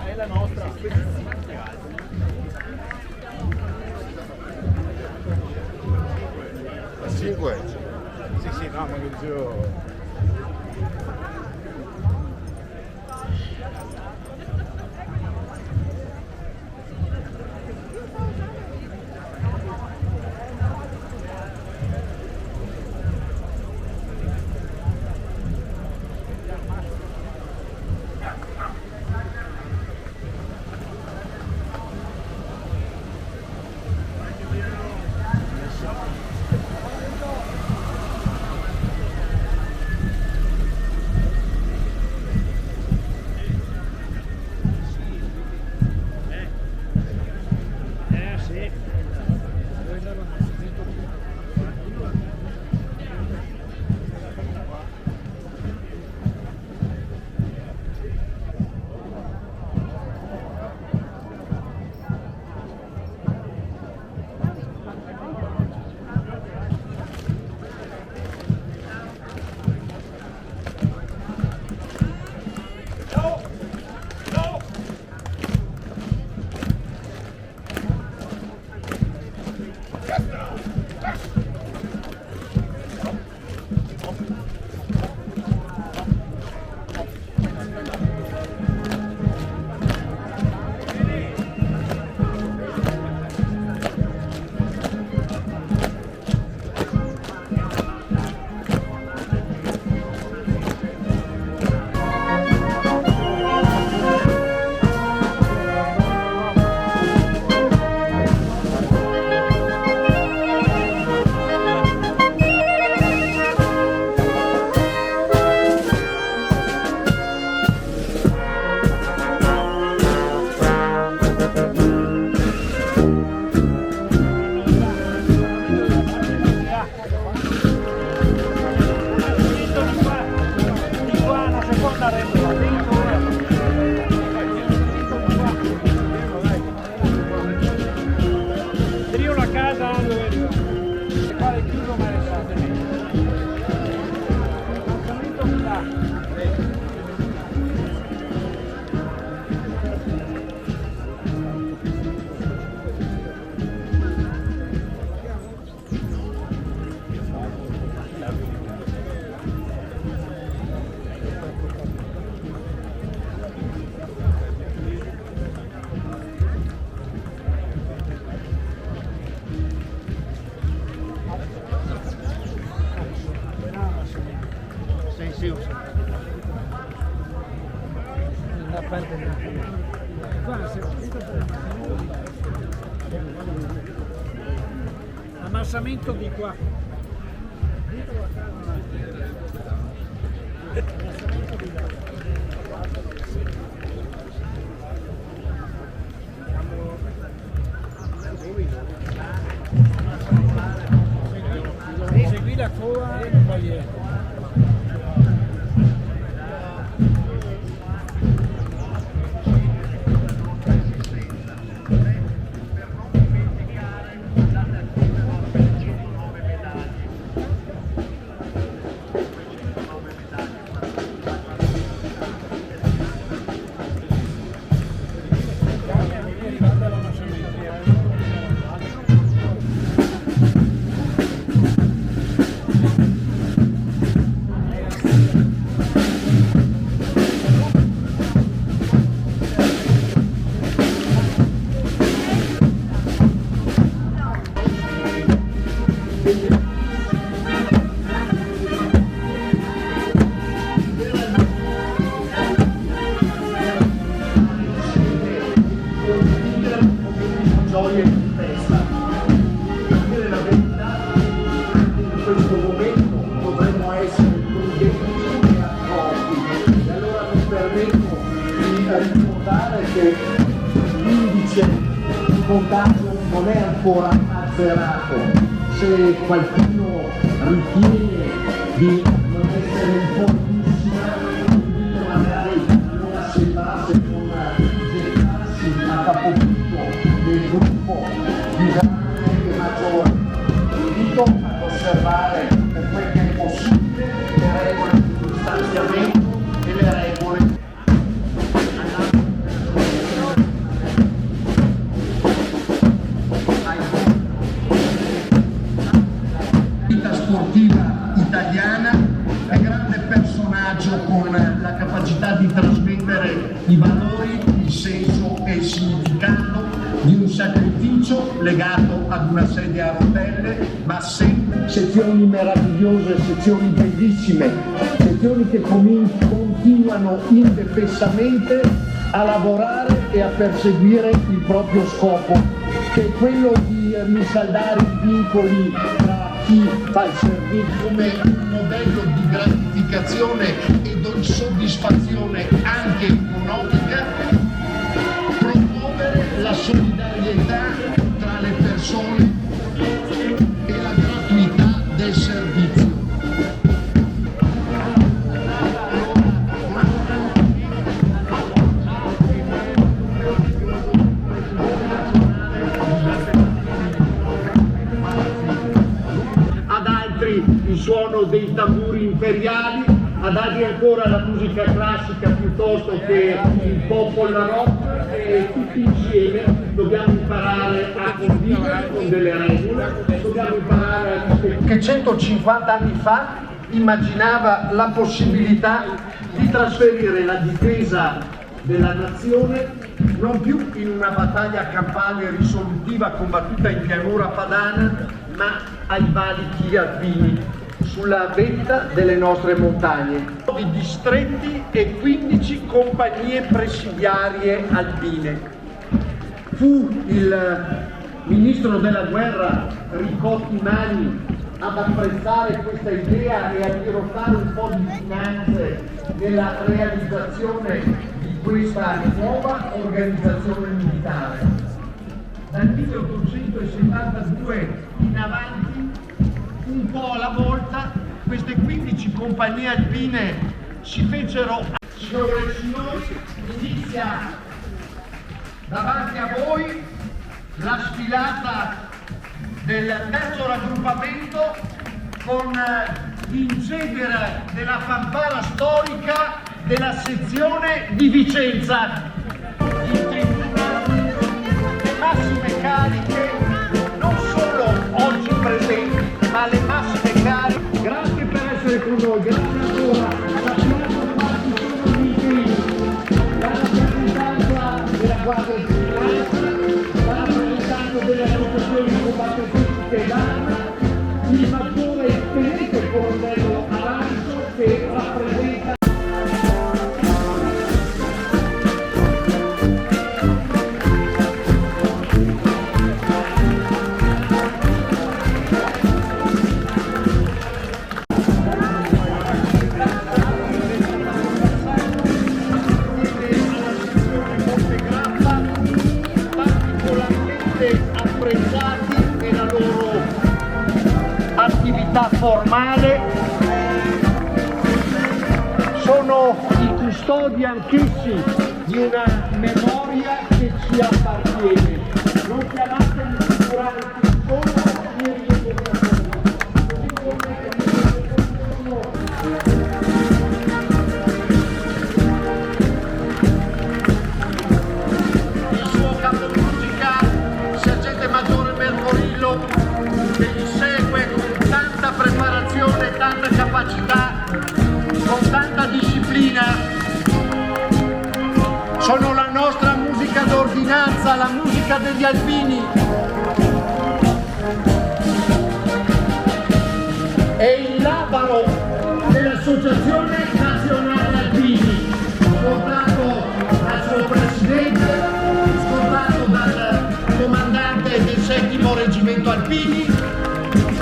È la nostra. La 5? Sì, no, ma che dicevo... Ammassamento di qua. Segui la coda e poi dietro. Gioia in testa. Per dire la verità, anche in questo momento dovremmo essere prudenti e accorti. E allora mi permetto di ricordare che l'indice di contagio non è ancora azzerato. Se qualcuno ritiene di non essere un po' invito magari a non assembrarsi con gettarsi a capofitto del gruppo di grandi maggiori. Invito ad osservare per quel che è possibile le regole di distanziamento viaggio con la capacità di trasmettere i valori, il senso e il significato di un sacrificio legato ad una sedia a rotelle, ma sempre sezioni meravigliose, sezioni bellissime, sezioni che continuano indefessamente a lavorare e a perseguire il proprio scopo, che è quello di rinsaldare i vincoli tra chi fa il servizio come un modello di gratificazione e di soddisfazione anche economica, promuovere la solidarietà tra le persone e la gratuità del servizio. Il suono dei tamburi imperiali, ad altri ancora la musica classica piuttosto che il pop o la rock, e tutti insieme dobbiamo imparare a convivere con delle regole, dobbiamo imparare a rispettare. Che 150 anni fa immaginava la possibilità di trasferire la difesa della nazione non più in una battaglia campale risolutiva combattuta in pianura padana, ma ai valichi alpini, sulla vetta delle nostre montagne. 9 distretti e 15 compagnie presidiarie alpine. Fu il ministro della guerra Ricotti Magni ad apprezzare questa idea e a dirottare un po' di finanze nella realizzazione di questa nuova organizzazione militare. Dal 1872 in avanti, un po' alla volta, queste 15 compagnie alpine si fecero. Signore e signori, inizia davanti a voi la sfilata del terzo raggruppamento con l'incedere della fanfara storica della sezione di Vicenza. In tribuna le massime cariche, non solo oggi presenti, ma le massime cariche. Grazie per essere con noi, grazie ancora. Sappiamo quanti sono gli impegni, la rappresentanza della Guardia di Finanza, la rappresentanza delle associazioni combattentistiche d'arma, il maggiore tenente colonnello Arancio che rappresenta. Apprezzati nella loro attività formale, sono i custodi anch'essi di una memoria che ci appartiene. Non chiamate gli figuranti solo i rieducatori, così come il suo capo musica, sergente maggiore Mercorillo, che gli segue con tanta preparazione, tanta capacità, con tanta disciplina. Sono la nostra musica d'ordinanza, la musica degli alpini. E il labaro dell'Associazione Nazionale Alpini, scordato dal suo presidente, scordato dal comandante del 7° Reggimento Alpini,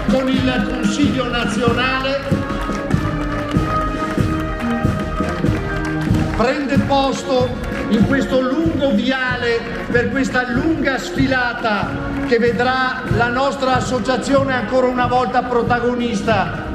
con il Consiglio Nazionale, prende posto in questo lungo viale per questa lunga sfilata che vedrà la nostra associazione ancora una volta protagonista.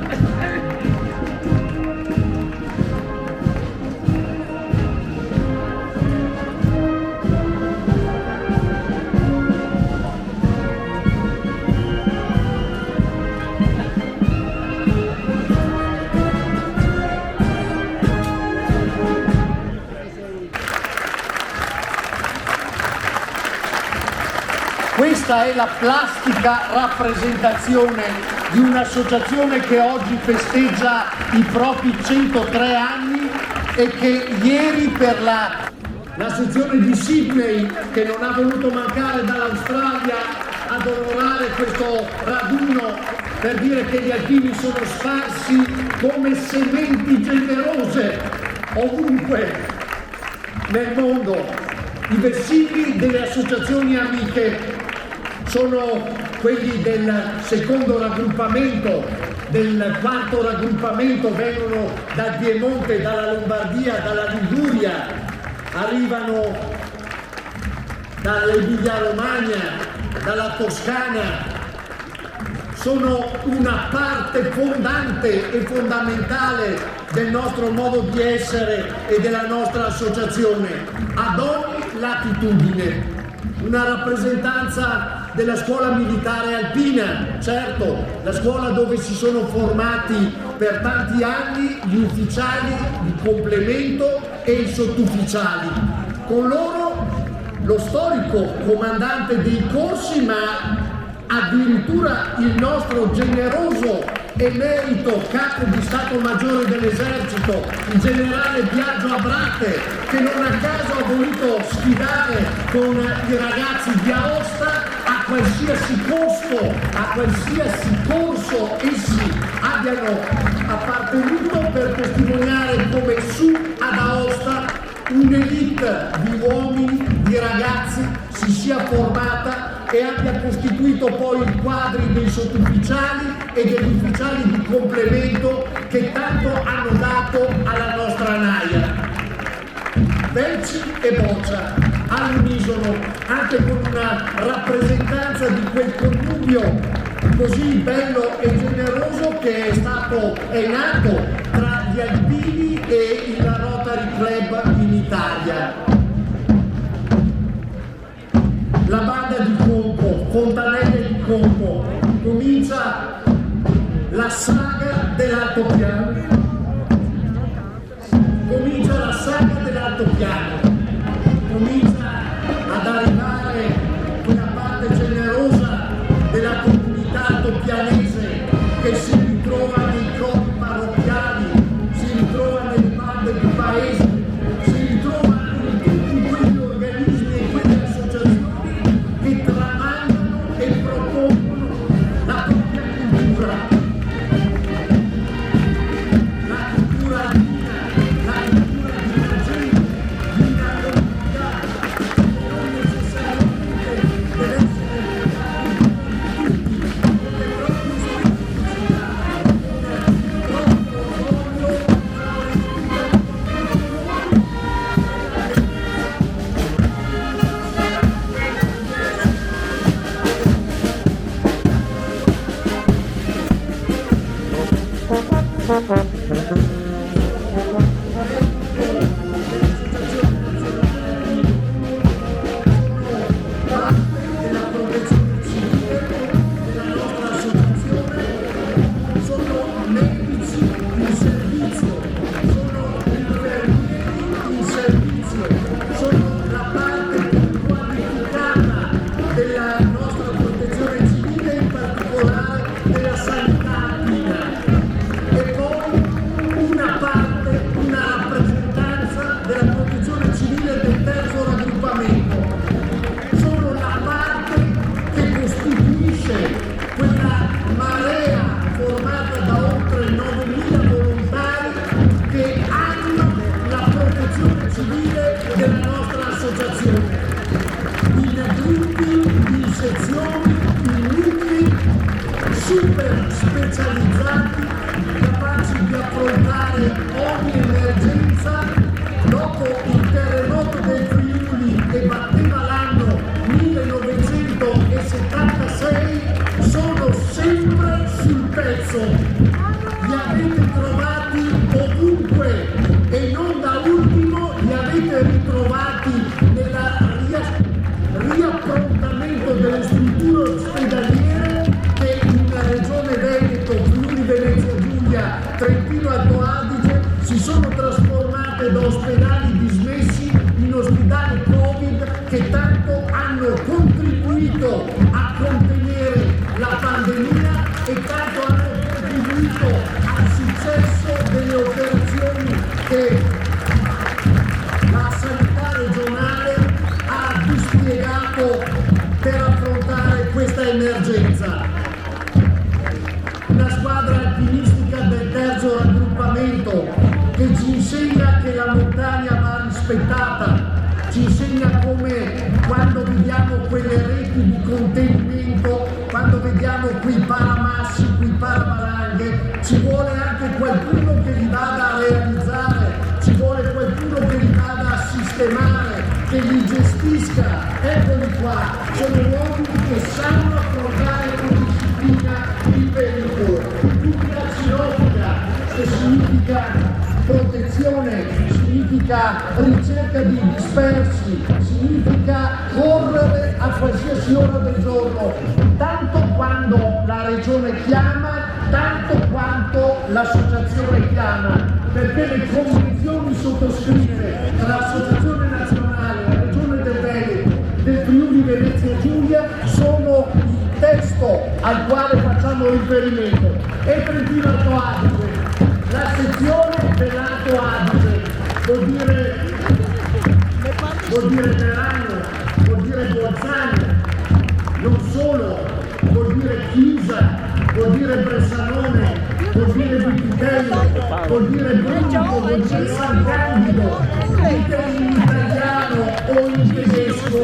Questa è la plastica rappresentazione di un'associazione che oggi festeggia i propri 103 anni e che ieri per la sezione di Sydney, che non ha voluto mancare dall'Australia ad onorare questo raduno per dire che gli alpini sono sparsi come sementi generose ovunque nel mondo. I vessilli delle associazioni amiche sono quelli del secondo raggruppamento, del quarto raggruppamento, vengono dal Piemonte, dalla Lombardia, dalla Liguria, arrivano dall'Emilia Romagna, dalla Toscana, sono una parte fondante e fondamentale del nostro modo di essere e della nostra associazione, ad ogni latitudine. Una rappresentanza della scuola militare alpina, certo, la scuola dove si sono formati per tanti anni gli ufficiali di complemento e i sottufficiali. Con loro lo storico comandante dei corsi, ma addirittura il nostro generoso emerito capo di Stato Maggiore dell'Esercito, il generale Biagio Abrate, che non a caso ha voluto sfidare con i ragazzi di Aosta a qualsiasi costo, a qualsiasi corso essi abbiano appartenuto, per testimoniare come su ad Aosta un'elite di uomini, di ragazzi si sia formata e abbia costituito poi i quadri dei sottufficiali e degli ufficiali di complemento che tanto hanno dato alla nostra naia. Belci e Boccia all'unisono, anche con una rappresentanza di quel connubio così bello e generoso che è nato tra gli alpini e il Rotary Club in Italia. La banda di Conco, Fontanelle di Conco, comincia la saga dell'altopiano. Comincia la saga dell'altopiano. Comincia ad arrivare quella parte generosa della comunità altopianese che si ritrova nei corpi parrocchiali, si ritrova nelle bande di paese, si ritrova in tutti quegli organismi e quelle associazioni che tramandano e propongono la propria cultura. La cultura alpina, la cultura di una gente, di una comunità che non necessariamente deve essere tutti, come proprio specificità, come proprio orgoglio. Della protezione civile della nostra associazione, sono medici in servizio, sono infermieri in servizio, sono la parte più qualificata della nostra protezione civile, in particolare della sanità alpina. E poi una parte, una rappresentanza della protezione civile del terzo raggruppamento. Sono la parte che costituisce quella marea formata da oltre 9.000 volontari che hanno la protezione civile della nostra associazione. In gruppi, in sezioni, in nuclei super specializzati, capaci di affrontare ogni emergenza. Dopo il terremoto del Friuli che batteva l'anno 1976, sono sempre sul pezzo. Li avete trovati ovunque e non da ultimo li avete ritrovati nella riapprontamento delle strutture ospedaliere che in Regione Veneto, Friuli Venezia Giulia, Trentino Alto Adige si sono trasformate da ospedali dismessi in ospedali Covid che tanto hanno contribuito a contenere la pandemia e tanto hanno che la sanità regionale ha dispiegato per affrontare questa emergenza. Una squadra alpinistica del terzo raggruppamento che ci insegna che la montagna va rispettata, ci insegna come quando vediamo quelle reti di contenimento, quando vediamo quei paramassi, quei paravalanghe, ci vuole anche qualcuno che li vada a realizzare, ci vuole qualcuno che li vada a sistemare, che li gestisca. Eccoli qua, sono uomini che sanno affrontare con disciplina il pericolo. Tutti la cinofila, che significa protezione, significa ricerca di dispersi, significa correre a qualsiasi ora del giorno, tanto quando la regione chiama, tanto quanto l'associazione chiama, perché le convenzioni sottoscritte tra l'Associazione Nazionale, la Regione del Veneto, del Friuli Venezia Giulia sono il testo al quale facciamo riferimento. E Trentino Alto Adige, la sezione dell'Alto Adige vuol dire Merano, vuol dire Bolzano, non solo, vuol dire Pisa, vuol dire Bressanone, vuol dire Vipitello, vuol dire Brunico, vuol dire San Candido, dite in italiano o in tedesco,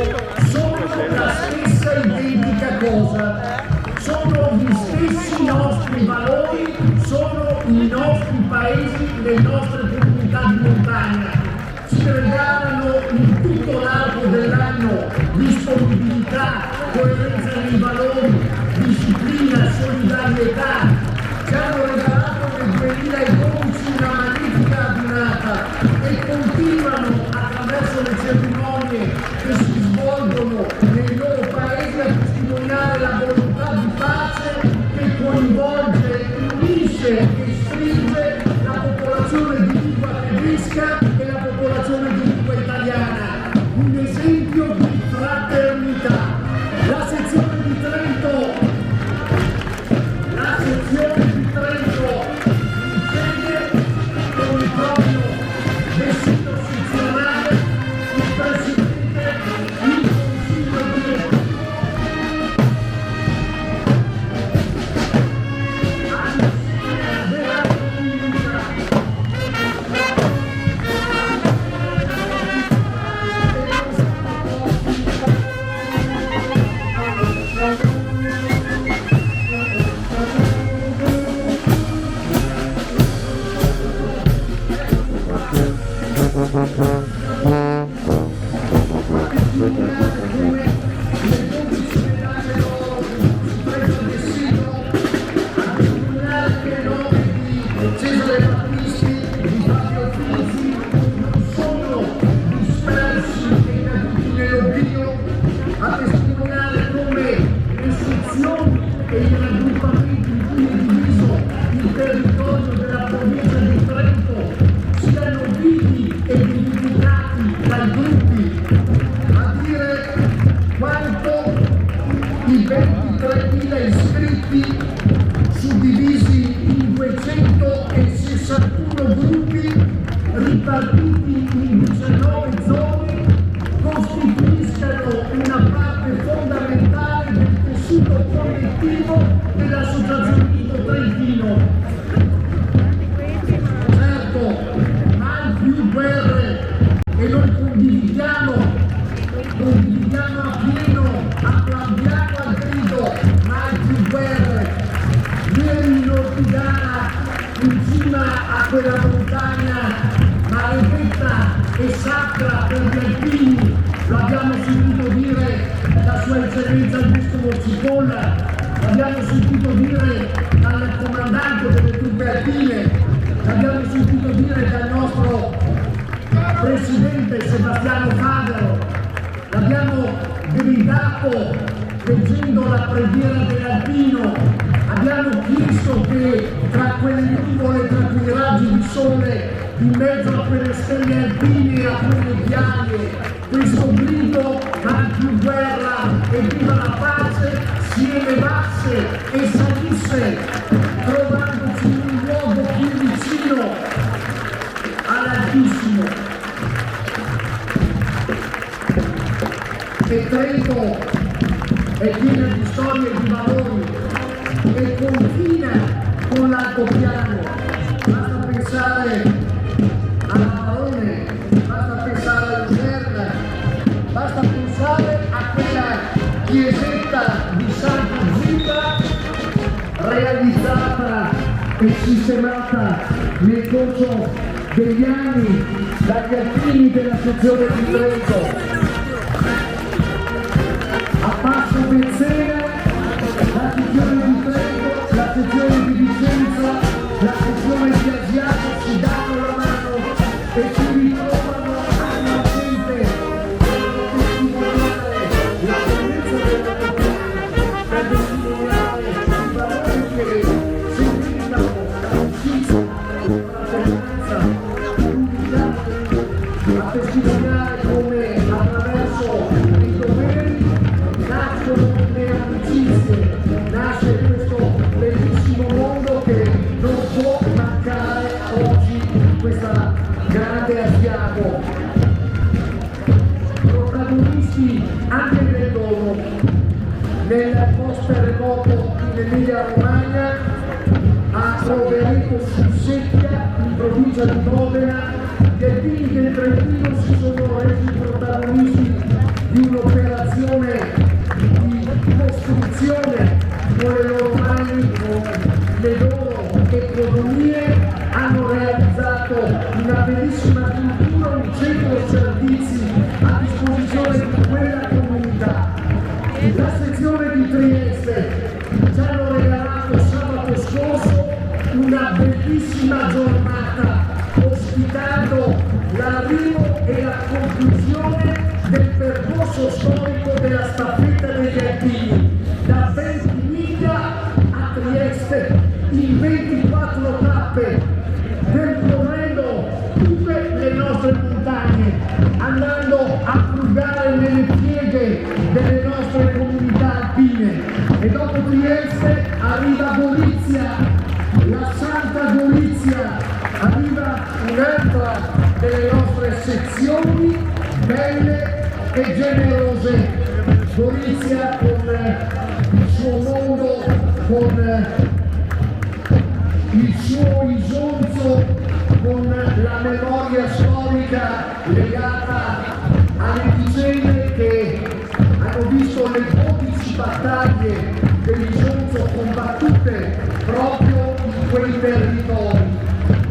sono la stessa identica cosa. Sono gli stessi nostri valori, sono i nostri paesi, le nostre comunità di montagna. Ci regalano in tutto l'arco dell'anno disponibilità, coerenza nei valori, disciplina, solidarietà. Ci hanno regalato nel 2012 una magnifica adunata e continuano attraverso le cerimonie che si svolgono nei loro paesi a testimoniare la volontà di pace che coinvolge, unisce e stringe la popolazione di lingua tedesca e la popolazione di lingua italiana. Un esempio di fraternità. La sezione di Trento sceglie con il proprio vestito istituzionale il Presidente del Consiglio direttivo. Suddivisi in 261 gruppi ripartiti in 19 zone costituiscano una parte fondamentale del tessuto collettivo dell'associazionismo trentino. Certo, mai più guerre e noi condividiamo appieno, applaudiamo al grido, mai più guerre. Ieri in Ortigana, in cima a quella montagna maledetta e sacra per gli alpini, lo abbiamo sentito dire da Sua Eccellenza il Vescovo Cipolla, l'abbiamo sentito dire dal comandante delle truppe alpine, l'abbiamo sentito dire dal nostro Presidente Sebastiano Fadero, l'abbiamo gridato leggendo la preghiera dell'Alpino, abbiamo chiesto che tra quelle nuvole, tra quei raggi di sole, in mezzo a quelle stelle alpine e a quelle ghiaie, questo grido mai più guerra e viva la pace si elevasse e salisse, trovandoci in un luogo più vicino alla che Trento è piena di storie e di valori e confina con l'altopiano. Basta pensare alla Barone, basta pensare a Lucerna, basta pensare a quella chiesetta di Santa Zita realizzata e sistemata nel corso degli anni dagli alpini della sezione di Trento. A Passo Pezzena, la sezione di Trento, la sezione di Vicenza, la sezione di Asiago si danno la mano e si ritrovano annualmente per testimoniare la bellezza della cultura, per testimoniare i valori che significano l'amicizia, la fratellanza, l'unità, a testimoniare come attraverso i doveri nascono le amicizie, nasce questo bellissimo mondo che non può mancare oggi in questa grande Asiago. Protagonisti anche nel dono, nel post-terremoto in Emilia Romagna, a Rovereto sul Secchia, in provincia di Modena, gli alpini del Trentino si sono resi protagonisti di un'operazione di costruzione con le loro mani, con le loro economie, hanno realizzato una bellissima cultura, un centro servizi a disposizione di quella comunità. La sezione di Trieste ci hanno regalato sabato scorso una bellissima giornata ospitando l'arrivo e la conclusione del percorso storico della staffetta degli alpini da Ventimiglia a Trieste in 24 tappe, percorrendo tutte le nostre montagne, andando a frugare nelle pieghe delle nostre comunità alpine. E dopo Trieste arriva Gorizia, la Santa Gorizia, arriva un'altra delle nostre sezioni belle e generose. Gorizia con il suo mondo, con il suo isonzo, con la memoria storica legata alle vicende che hanno visto le 12 battaglie dell'Isonzo combattute proprio in quei territori.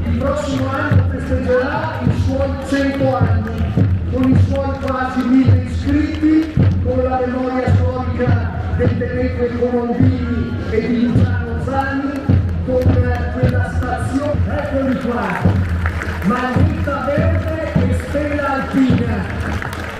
Il prossimo anno festeggerà i suoi 100 anni, con i suoi quasi 1000 iscritti, con la memoria storica del Demetrio Colombini e di Luciano Zanni, con quella stazione, eccoli qua, Maglietta Verde e Stella Alpina,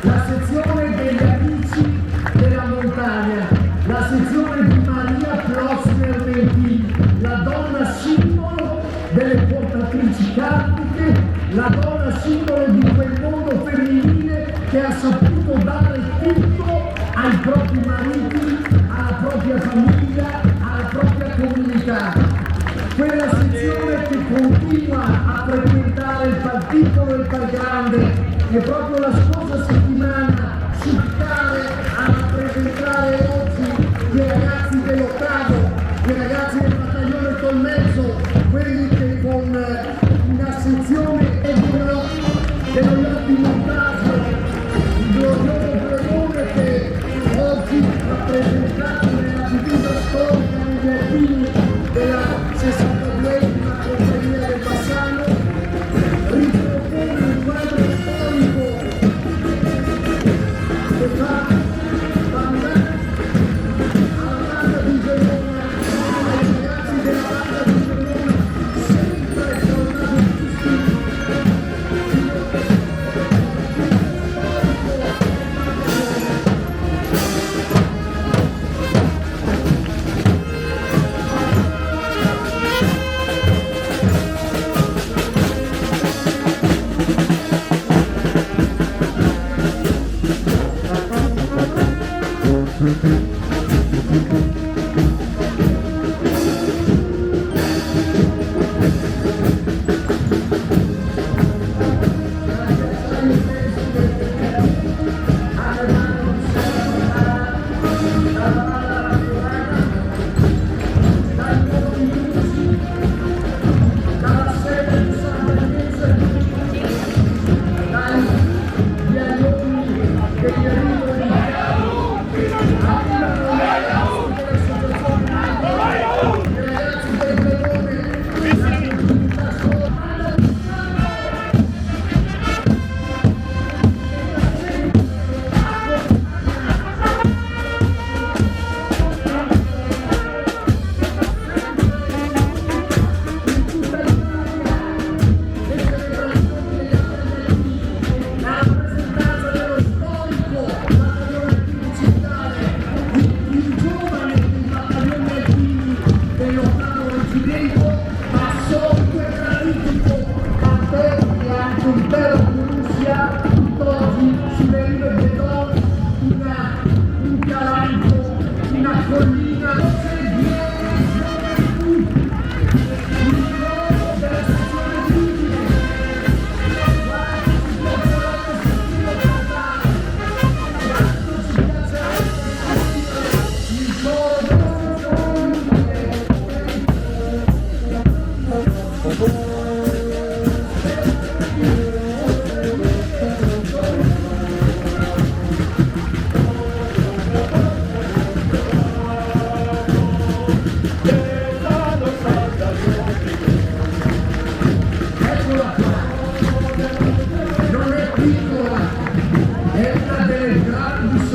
la sezione degli amici della montagna, la sezione di Maria Plosner Mentini, la donna simbolo delle portatrici cartiche, la donna simbolo di quel mondo femminile che ha saputo dare tutto ai propri mariti, alla propria famiglia, alla propria comunità. Quella sezione che continua a frequentare il Pal Piccolo e il Pal Grande, e proprio la scorsa settimana sul Cale a rappresentare oggi i ragazzi dell'Ottavo, i ragazzi del battaglione Tolmezzo, quelli che con una sezione dello Iatti Montasio, il glorioso Bregone che oggi rappresentato nella divisa storica degli alpini della 62esima compagnia del Bassano, ripropone un quadro storico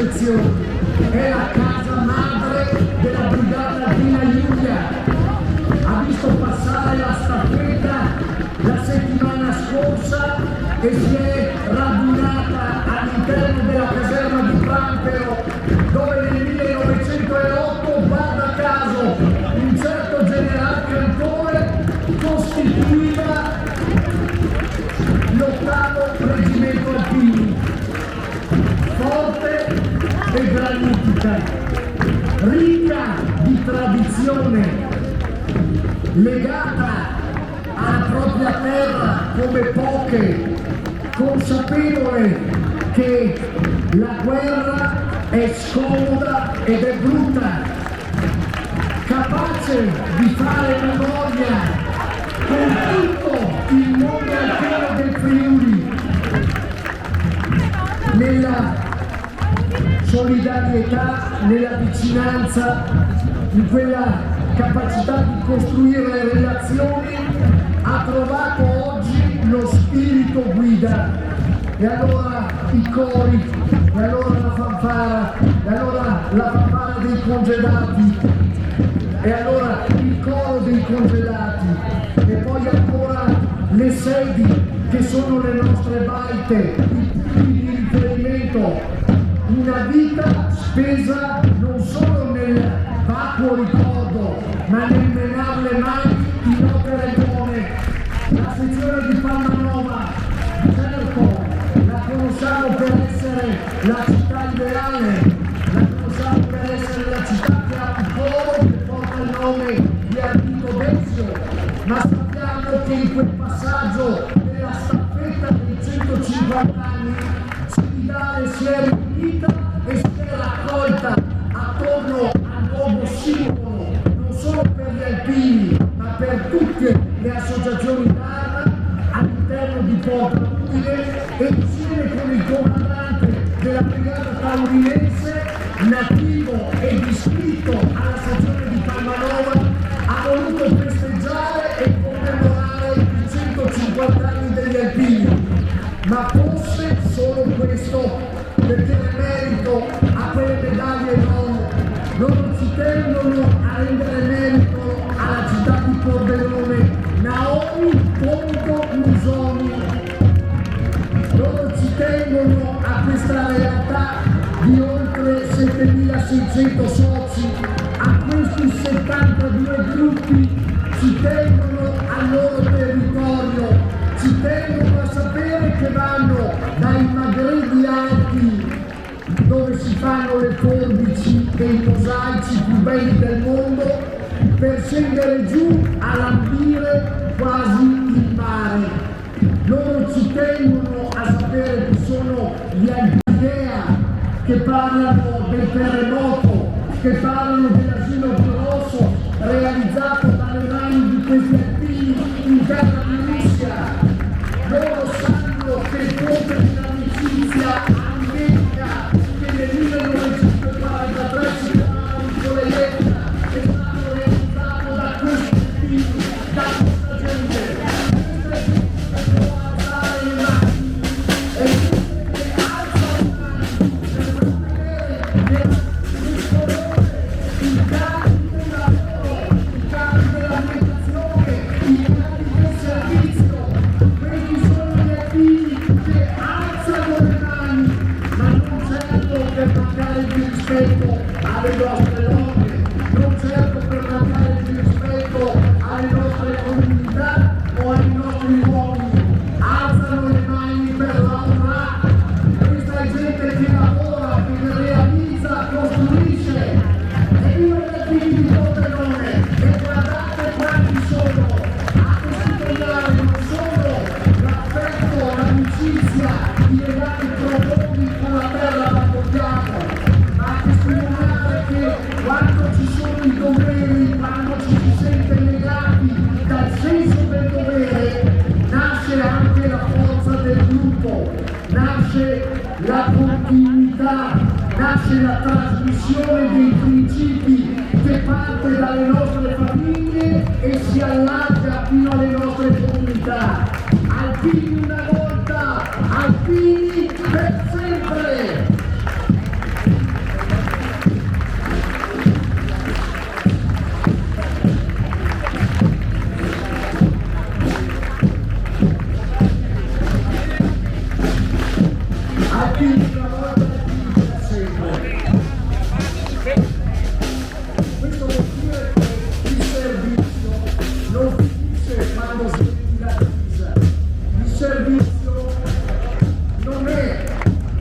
sezioni, è la casa madre della brigata Alpina Giulia. Ha visto passare la staffetta la settimana scorsa e si è radunata all'interno della caserma di Prampero, dove nel 1908, guarda caso, un certo generale Cantore costituiva l'8° reggimento alpini, forte e granitica, ricca di tradizione, legata alla propria terra come poche, consapevole che la guerra è scomoda ed è brutta, capace di fare memoria con tutto il mondo alpino del Friuli, nella solidarietà, nella vicinanza, in quella capacità di costruire le relazioni, ha trovato oggi lo spirito guida. E allora i cori, e allora la fanfara, e allora la fanfara dei congedati, e allora il coro dei congedati, e poi ancora le sedi che sono le nostre baite, i punti di riferimento, una vita spesa non solo nel vacuo ricordo, ma nel menarle mai in opere buone. La sezione di Palmanova, certo, la conosciamo per essere la città ideale, la conosciamo per essere la città che ha un coro che porta il nome di Ardito Dezio, ma sappiamo che in quel passaggio della staffetta dei 150 anni Cividale si è riunita e si è raccolta attorno al nuovo simbolo, non solo per gli alpini, ma per tutte le associazioni d'arma all'interno di Porta Utile, e insieme con il comandante della brigata taurinense, nativo ed iscritto alla sezione di Palmanova, ha voluto festeggiare e commemorare i 150 anni degli alpini. Ma fosse solo questo, perché merito a quelle medaglie no, loro ci tendono a rendere merito alla città di Pordenone, Naomi Ponto Musoni. Loro ci tengono a questa realtà di oltre 7.600 soci, a questi 72 gruppi, ci tengono al loro territorio, ci tengono a sapere che vanno dai Magredi Alti, dove si fanno le forbici e i mosaici più belli del mondo, per scendere giù a lambire quasi il mare. Loro ci tengono a sapere che sono gli Alpidea che parlano del terremoto, che parlano dell'asilo di Rosso realizzato dalle mani di questi alpini in terra di Russia. Loro sanno che il ponte dell'amicizia America, che nel 1943 si chiamava Nicolaietta, è stato realizzato da questi alpini, da questa gente. Questa gente che può alzare le mani e che alza le mani per vedere il colore, il cambio del lavoro, il cambio dell'ambientazione, il cambio del servizio. Questi sono gli alpini che alzano le mani, ma non certo per mancare di rispetto alle nostre donne, non certo per mancare di rispetto alle nostre comunità o ai nostri uomini. Alzano le mani per lavorare. Questa è gente che lavora, che realizza, costruisce. E io gli alpini di Pordenone, e guardate quanti sono a testimoniare non solo l'affetto, l'amicizia, i legami profondi con la terra la portiamo, ma a testimoniare che quando ci sono i doveri, quando ci si sente legati dal senso del dovere, nasce anche la forza del gruppo, nasce la continuità, nasce la trasmissione dei principi che parte dalle nostre famiglie e si allarga fino alle nostre comunità. Alpini una volta, alpini per sempre! alpini una volta e per sempre. Questo vuol dire che il servizio non finisce quando smetti la divisa. Il servizio non è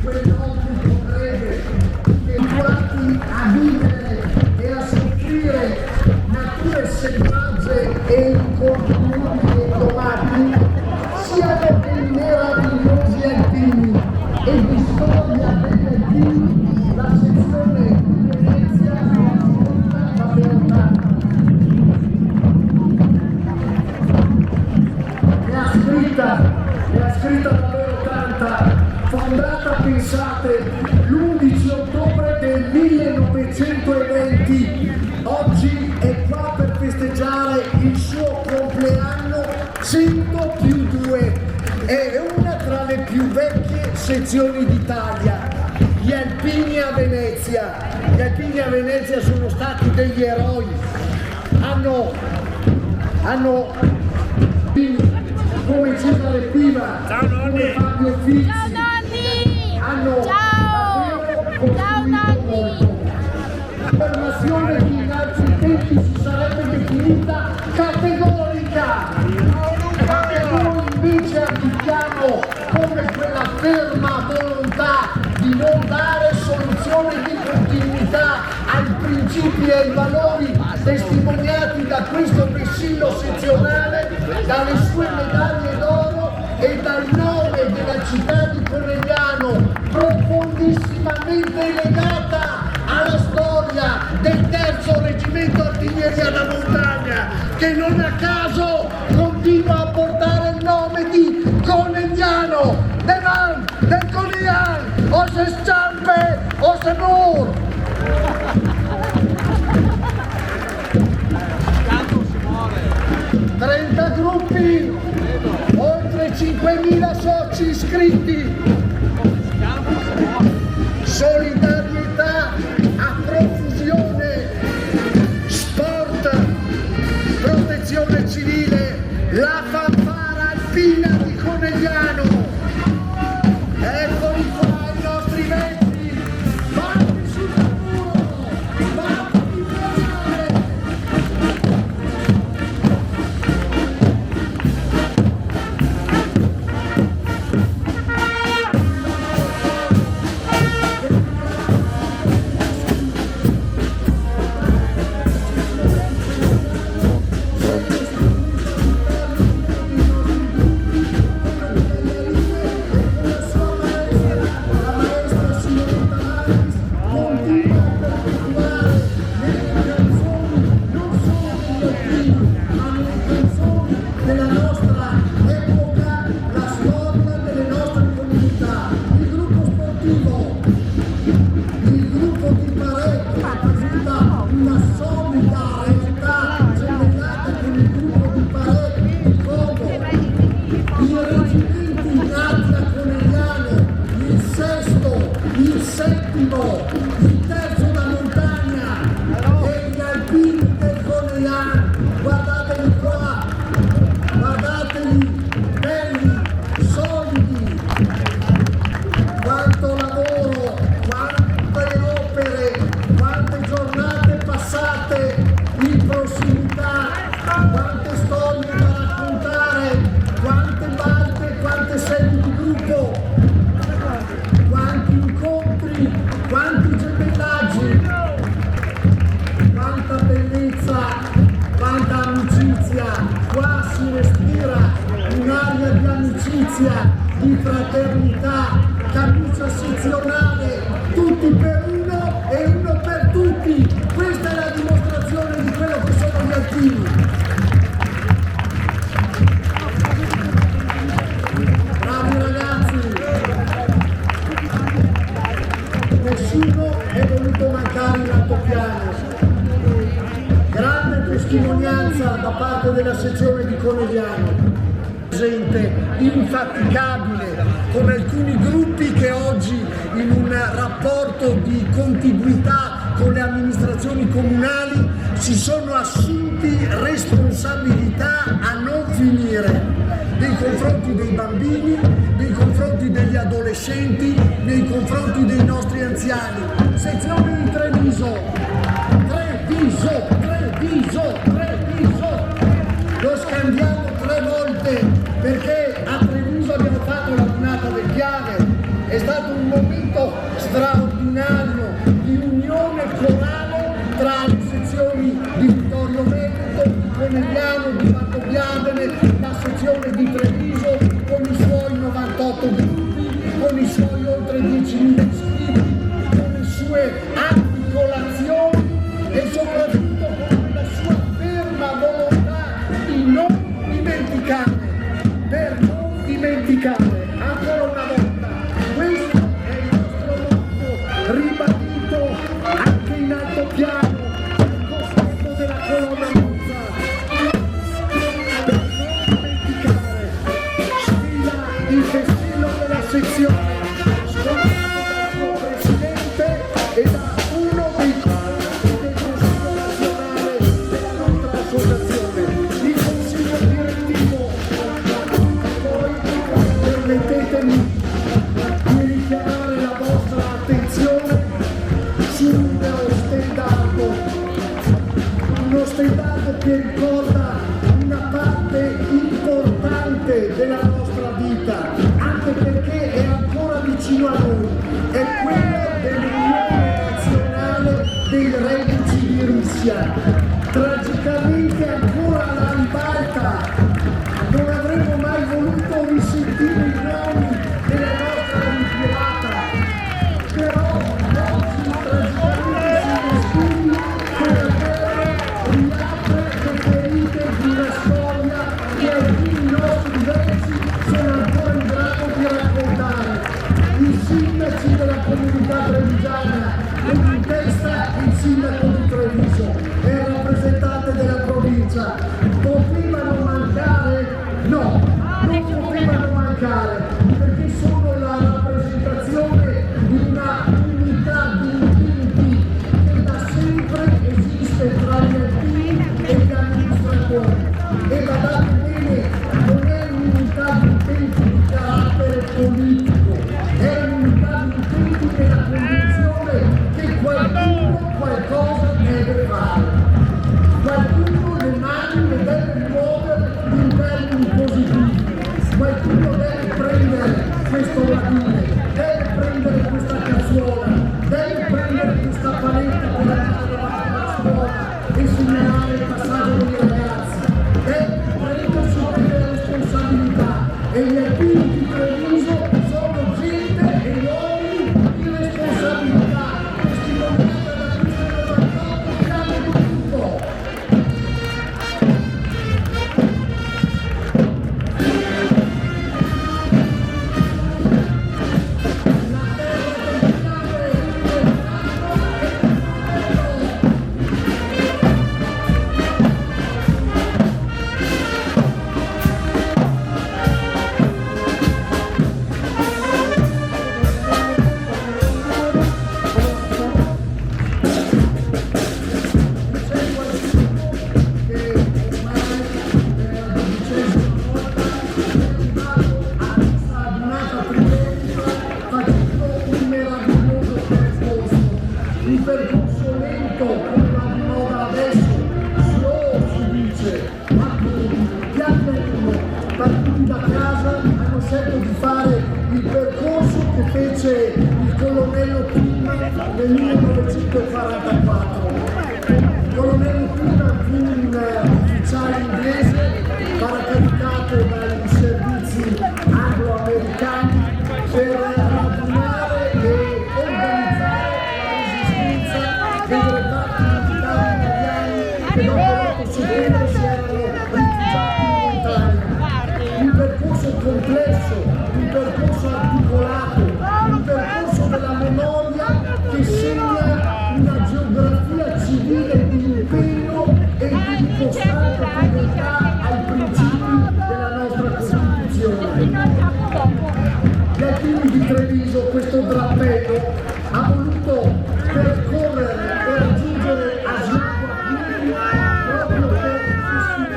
quell'obbligo breve che abituati a vivere e a soffrire nature selvagge e inconfondibili e domati siano dei meravigliosi alpini e di storia degli alpini la sezione di Venezia racconta davvero tanto. Ne ha scritta davvero tanta, fondata, pensate, l'11 ottobre del 1920, oggi è qua per festeggiare il suo compleanno 100+2, è una tra le più vecchie sezioni d'Italia, gli Alpini a Venezia. Gli Alpini a Venezia sono stati degli eroi, hanno come Cesare Piva, come Fabio Fizzi, hanno molto. La formazione che in altri tempi si sarebbe definita categorica, ma che noi invece applichiamo come quella ferma volontà di non dare soluzione di continuità ai principi e ai valori testimoniati da questo vessillo sezionale, dalle sue medaglie d'oro e dal nome della città di Conegliano, profondissimamente legata alla storia del terzo reggimento artiglieria da montagna, che non a caso continua a portare il nome di Conegliano, de Man, del Conegliano, o se Sciampe, o se Mur. 30 gruppi, oltre 5.000 soci iscritti, solidarietà a profusione, sport, protezione civile, la fanfara alpina di Conegliano. Eccoli qua i nostri mezzi, vatti sul muro, vatti di fare. Il terzo da montagna e gli alpini del Conegliano, guardateli qua, guardateli belli, solidi, quanto lavoro, quante opere, quante giornate passate in prossimità, quante storie da raccontare, quante balte, quante sedi di gruppo, quanti incontri, quanti gemellaggi, quanta bellezza, quanta amicizia, qua si respira un'aria di amicizia, di fraternità, camicia sezionale, tutti per uno e uno per tutti, questa è la dimostrazione di quello che sono gli alpini. Bravi ragazzi! Nessuno è voluto mancare in altopiano. Grande testimonianza da parte della sezione di Conegliano, presente, infaticabile, con alcuni gruppi che oggi in un rapporto di contiguità con le amministrazioni comunali si sono assunti responsabilità a non finire nei confronti dei bambini, nei confronti degli adolescenti nei confronti dei nostri anziani. Sezione di Treviso, lo scandiamo 3 volte perché a Treviso abbiamo fatto la lunata del Chiave. È stato un momento straordinario di unione corale tra le sezioni di Vittorio Veneto, di Conegliano, di Valdobbiadene, la sezione di Treviso con i suoi 98 gruppi, con i suoi oltre 10.000 iscritti, con le sue articolazioni e soprattutto con la sua ferma volontà di non dimenticare, per non dimenticare, ancora una volta. Questo è il nostro motto, ribadito anche in altopiano, al cospetto della colonna Monza. Per non dimenticare, sfila il vessillo della sezione, scontato dal suo presidente e da uno dei componenti del Consiglio nazionale della nostra associazione, il Consiglio direttivo. Poi permettetemi di richiamare la vostra attenzione su uno stendardo che ricorda una parte importante della nostra vita, anche perché è ancora vicino a noi, è quello dell'Unione Nazionale dei Reduci di Russia, tragicamente ancora alla ribalta. Non avremmo mai voluto risentire i nomi della nostra ritirata, però oggi tragicamente siamo studi che la guerra riapre le ferite di una storia che alcuni nostri vecchi sono ancora in grado di raccontare. I sindaci della comunità trevigiana, ed in testa il sindaco di Treviso e il rappresentante della provincia, potevano mancare? No, non potevano mancare, perché sono la rappresentazione di una unità di intenti che da sempre esiste tra gli alpini e gli amministratori. E badate bene, non è un'unità di intenti di carattere politico, è un'unità di intenti nella condizione che qualcuno qualcosa deve fare. Qualcuno le mani le deve muovere in termini positivi, qualcuno deve prendere questo radune, deve prendere questa cazzuola, deve prendere questa paletta per andare davanti alla scuola e segnalare il passaggio dei ragazzi, deve prendersi delle responsabilità e gli alpini di Treviso sono gente e uomini di responsabilità, testimoniata da questo 98 che hanno voluto. Un percorso lento, come va di moda adesso, slow si dice, ma piano, partiti da casa hanno scelto di fare il percorso che fece il colonnello Pima nel 1944. Il colonnello Pima fu un ufficiale inglese paracadutato dai servizi anglo-americani per radunare e organizzare dei reparti militari italiani che dopo l'8 settembre si erano rifugiati in montagna. Un percorso complesso, un percorso articolato, un percorso della memoria che segna una geografia civile di impegno e di costante fedeltà ai principi della nostra Costituzione. Gli alpini di Treviso, questo drappello, ha voluto percorrere e raggiungere a sguardo a piedi proprio per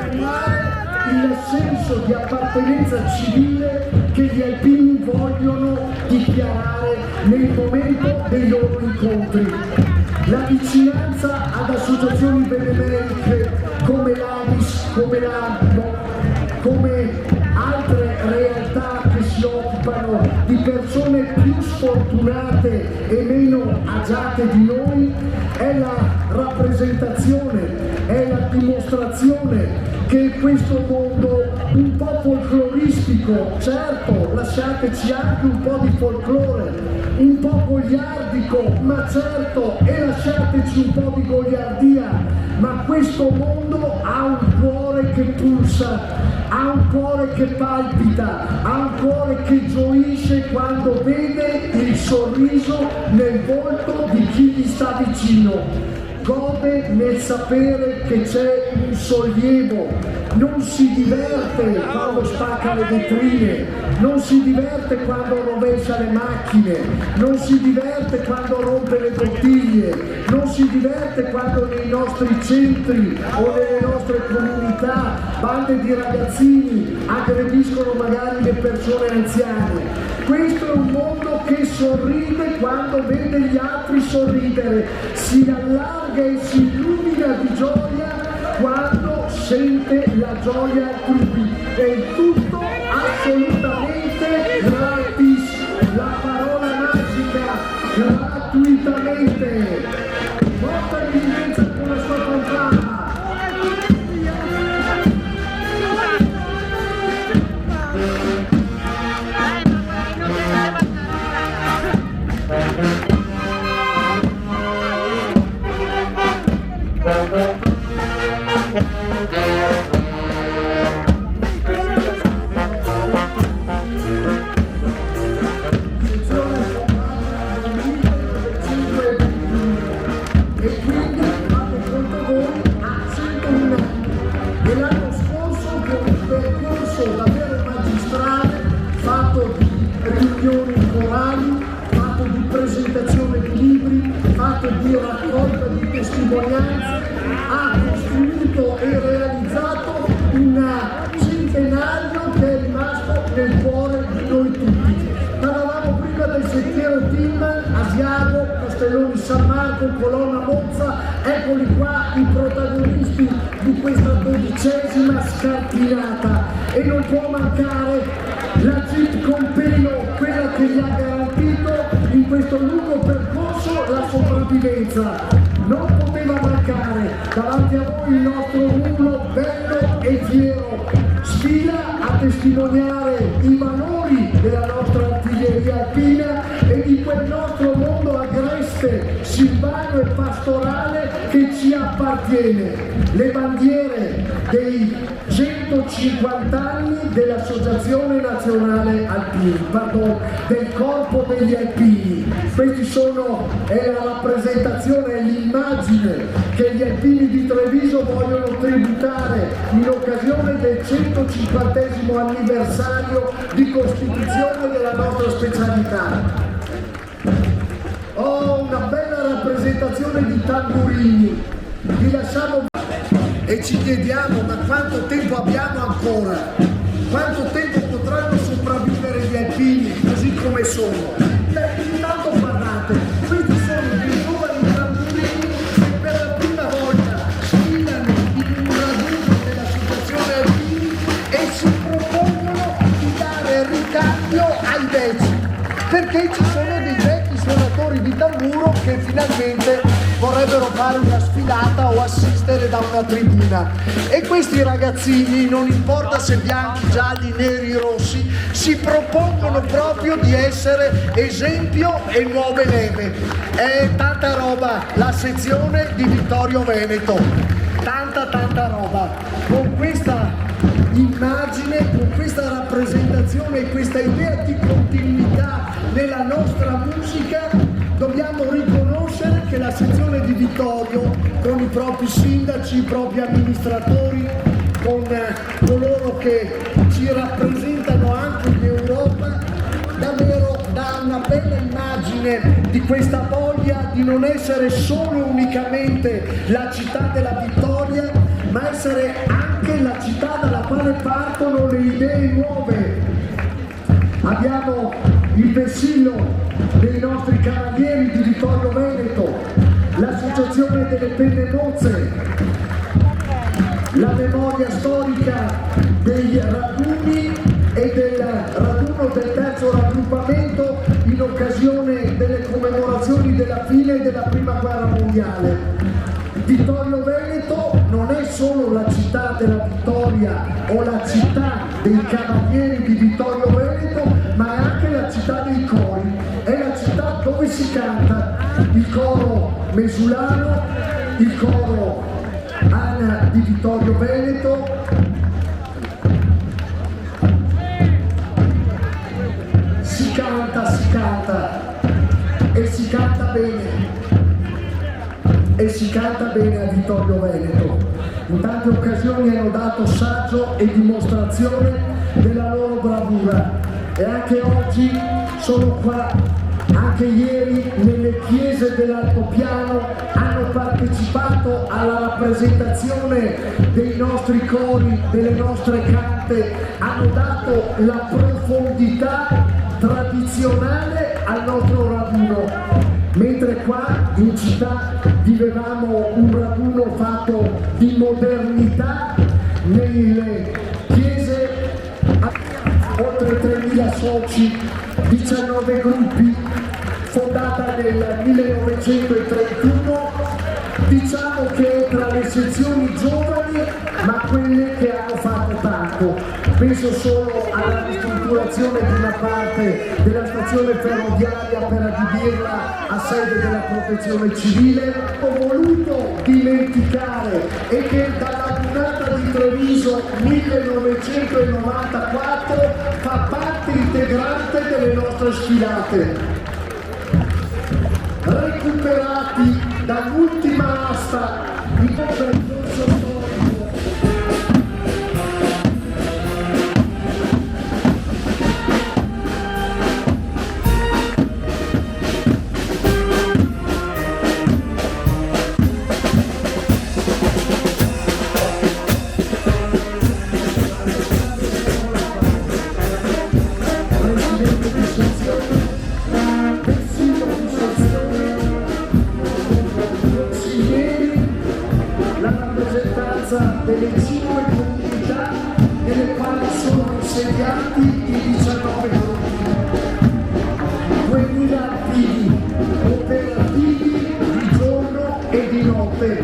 testimoniare il senso di appartenenza civile che gli alpini vogliono dichiarare nel momento dei loro incontri. La vicinanza ad associazioni benemerite come l'Avis, come l'AMPO, come altre realtà che si occupano di persone più sfortunate e meno agiate di noi, è la rappresentazione, è la dimostrazione che questo mondo un po' folcloristico, certo, lasciateci anche un po' di folklore, un po' goliardico, ma certo, e lasciateci un po' di goliardia, ma questo mondo ha un cuore che pulsa, ha un cuore che palpita, ha un cuore che gioisce quando vede il sorriso nel volto di chi gli sta vicino. Gode nel sapere che c'è un sollievo, non si diverte quando spacca le vetrine, non si diverte quando rovescia le macchine, non si diverte quando rompe le bottiglie, non si diverte quando nei nostri centri o nelle nostre comunità bande di ragazzini aggrediscono magari le persone anziane. Questo è un mondo che sorride quando vede gli altri sorridere, si allarga e si illumina di gioia quando sente la gioia altrui. È il tutto assolutamente gratis, la parola magica, gratuitamente. Porta l'evidenza con la sua fanfara. Di raccolta di testimonianze, ha costruito e realizzato un centenario che è rimasto nel cuore di noi tutti. Parlavamo prima del sentiero Team, Asiago, Castelloni San Marco, Colonna Mozza, eccoli qua i protagonisti di questa 12ª scarpinata, e non può mancare la Jeep con pelo, quella che gli ha garantito in questo lungo percorso la sopravvivenza. Non poteva mancare davanti a voi il nostro mulo bello e fiero, sfila a testimoniare i valori della nostra artiglieria alpina e di quel nostro mondo agreste, silvano e pastorale che ci appartiene. Le bandiere dei 150 anni dell'Associazione Nazionale Alpini, del Corpo degli Alpini. Questi è la rappresentazione, è l'immagine che gli alpini di Treviso vogliono tributare in occasione del 150° anniversario di costituzione della nostra specialità. Ho una bella rappresentazione di tamburini, vi lasciamo e ci chiediamo: ma quanto tempo abbiamo ancora? Quanto tempo potranno sopravvivere gli alpini così come sono? Intanto guardate, questi sono dei giovani tamburini che per la prima volta sfilano in un raduno dell'Associazione Alpini e si propongono di dare ricambio ai vecchi, perché ci sono dei vecchi suonatori di tamburo che finalmente vorrebbero fare una sfilata o assistere da una tribuna, e questi ragazzini, non importa se bianchi, gialli, neri, rossi, si propongono proprio di essere esempio e nuove leve. È tanta roba la sezione di Vittorio Veneto, tanta roba. Con questa immagine, con questa rappresentazione e questa idea di continuità nella nostra musica, dobbiamo riconoscere che la sezione di Vittorio, con i propri sindaci, i propri amministratori, con coloro che ci rappresentano anche in Europa, davvero dà una bella immagine di questa voglia di non essere solo unicamente la città della vittoria, ma essere anche la città dalla quale partono le idee nuove. abbiamo il vessillo dei nostri cavalieri di Vittorio Veneto, l'associazione delle Penne Nozze, la memoria storica dei raduni e del raduno del terzo raggruppamento in occasione delle commemorazioni della fine della prima guerra mondiale. Vittorio Veneto non è solo la città della vittoria o la città dei cavalieri di Vittorio Veneto, ma è anche la città dei cori, è la città dove si canta il coro mesulano, il coro Anna di Vittorio Veneto, si canta e si canta bene. E si canta bene a Vittorio Veneto. In tante occasioni hanno dato saggio e dimostrazione della loro bravura e anche oggi sono qua, anche ieri nelle chiese dell'altopiano hanno partecipato alla rappresentazione dei nostri cori, delle nostre cante, hanno dato la profondità tradizionale al nostro raduno. Mentre qua in città vivevamo un raduno fatto di modernità, nelle chiese oltre 3.000 soci, 19 gruppi, fondata nel 1931, diciamo che è tra le sezioni giovani ma quelle che hanno fatto tanto. Penso solo alla ristrutturazione di una parte della stazione ferroviaria per adibirla a sede della protezione civile. Ho voluto dimenticare e che dalla giornata di Treviso 1994 fa parte integrante delle nostre sfilate. Recuperati dall'ultima asta di percorso storico. Delle 5 comunità nelle quali sono insediati i 19 gruppi, 2000 attivi, operativi di giorno e di notte.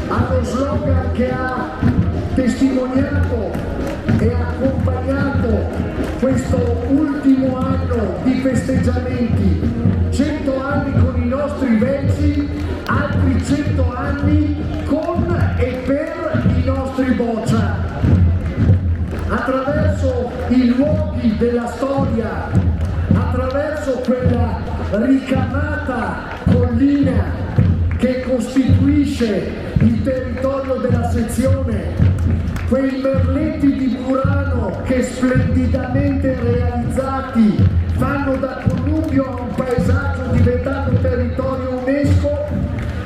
Allo slogan che ha testimoniato e accompagnato questo ultimo anno di festeggiamenti, 100 anni con i nostri vecchi, altri 100 anni con e per i nostri boccia. Attraverso i luoghi della storia, attraverso quella ricamata collina che costituisce il territorio della sezione, quei merletti di Burano che splendidamente realizzati fanno da connubio a un paesaggio diventato territorio UNESCO.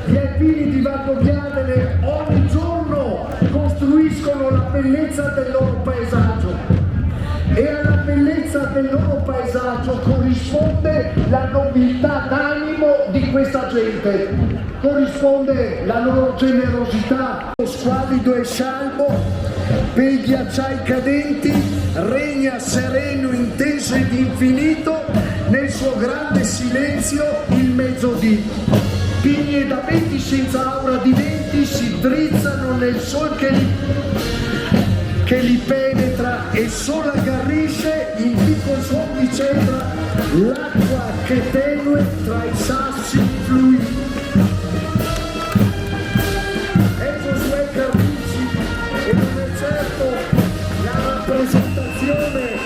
Gli alpini di Valdobbiadene ogni giorno costruiscono la bellezza del loro paesaggio e alla bellezza del loro paesaggio corrisponde la nobiltà d'animo di questa gente, corrisponde la loro generosità. Squallido e scialbo, per i ghiacciai cadenti, regna sereno, inteso ed infinito, nel suo grande silenzio il mezzodì. Pini ed abeti senza aura di venti si drizzano nel sol che li penetra e sola aggarrisce in piccolo suono di cedra l'acqua che tenue tra i sassi fluidi. Ecco suoi carnici e non è certo la rappresentazione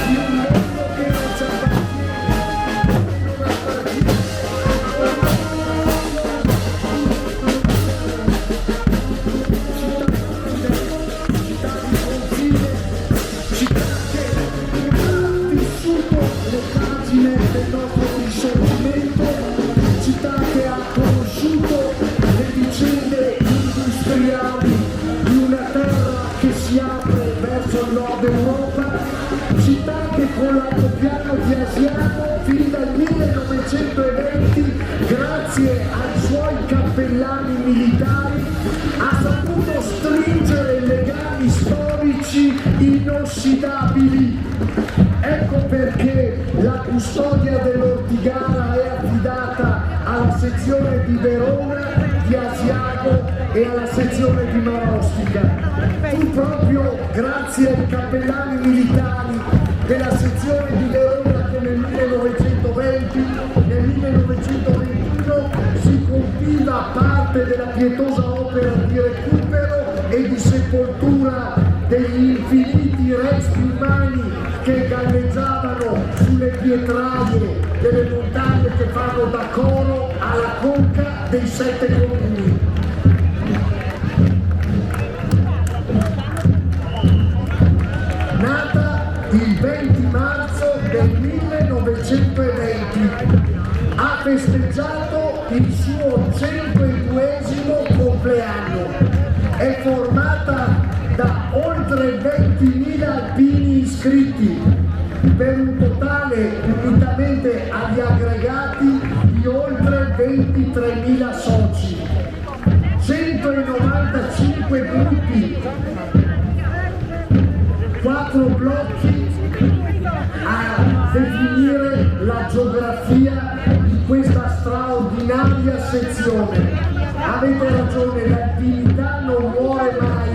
di un mondo che non ci appartiene. Città che ha conosciuto le vicende industriali di una terra che si apre verso il nord Europa, città che con la Giuliano fin dal 1920, grazie ai suoi cappellani militari, ha saputo stringere legami storici inossidabili. Ecco perché la custodia dell'Ortigara è affidata alla sezione di Verona, di Asiago e alla sezione di Marostica. Fu proprio grazie ai cappellani militari della sezione di Verona che nel 1920, nel 1921 si compiva parte della pietosa opera di recupero e di sepoltura degli infiniti resti umani che galleggiavano sulle pietraie delle montagne che fanno da Coro alla conca dei 7 comuni. Nata il 20 marzo del 1920, ha festeggiato il suo 102esimo compleanno. È formata da oltre 20.000 alpini iscritti, per un totale, unitamente agli aggregati, di oltre 23.000 soci, 195 gruppi, 4 blocchi a definire la geografia di questa straordinaria sezione. Avete ragione, l'alpinità non muore mai.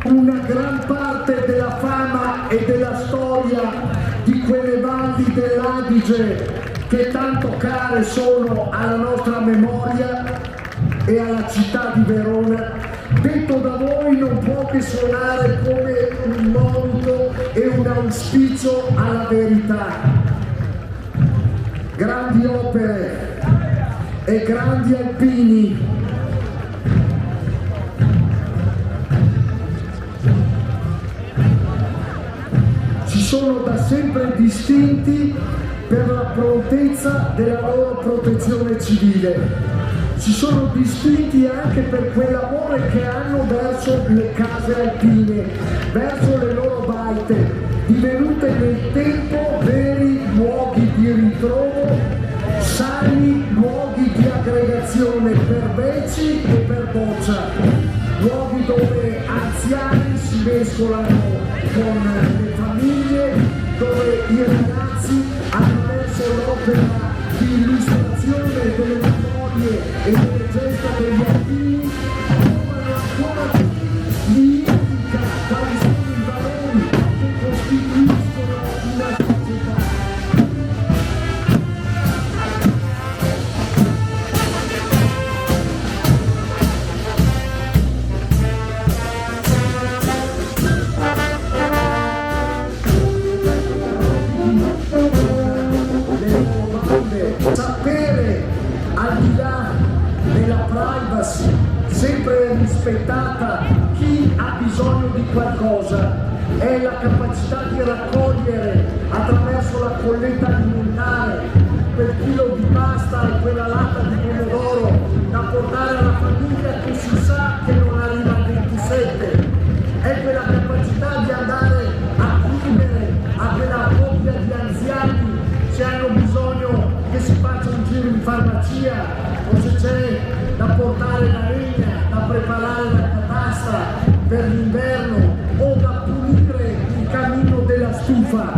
Una gran parte della fama e della storia di quelle valli dell'Adige che tanto care sono alla nostra memoria e alla città di Verona, detto da voi non può che suonare come un monito e un auspicio alla verità. Grandi opere e grandi alpini si sono da sempre distinti per la prontezza della loro protezione civile. Si sono distinti anche per quell'amore che hanno verso le case alpine, verso le loro baite, divenute nel tempo veri luoghi di ritrovo, sani luoghi di aggregazione per veci e per boccia, luoghi dove anziani si mescolano con le famiglie, dove i ragazzi attraverso l'opera di illustrazione delle memorie e delle gesta degli alpini trovano ancora più li indica quali sono i valori che costituiscono una società. Sapere al di là della privacy, sempre rispettata, chi ha bisogno di qualcosa, è la capacità di raccogliere attraverso la colletta alimentare quel chilo di pasta e quella latta di pomodoro da portare alla famiglia che si sa che non arriva al 27, è quella capacità di andare a chiudere a quella coppia di anziani se hanno bisogno che si faccia un giro in farmacia o se c'è da portare la legna, da preparare la catasta per l'inverno o da pulire il camino della stufa,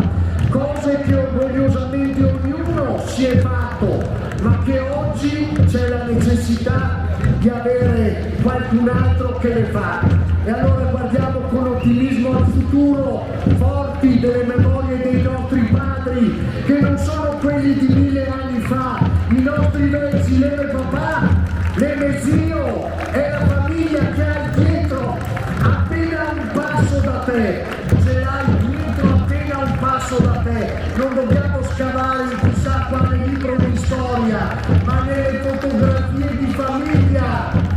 cose che orgogliosamente ognuno si è fatto, ma che oggi c'è la necessità di avere qualcun altro che le fa. E allora guardiamo con ottimismo al futuro, forti delle memorie dei nostri padri, che non sono quelli di 1000 anni fa, i nostri vecchi, l'Eme papà, l'Eme zio e la famiglia che hai dietro, appena un passo da te, ce l'hai dietro appena un passo da te. Non dobbiamo scavare in chissà quale libro di storia, ma nelle fotografie di famiglia,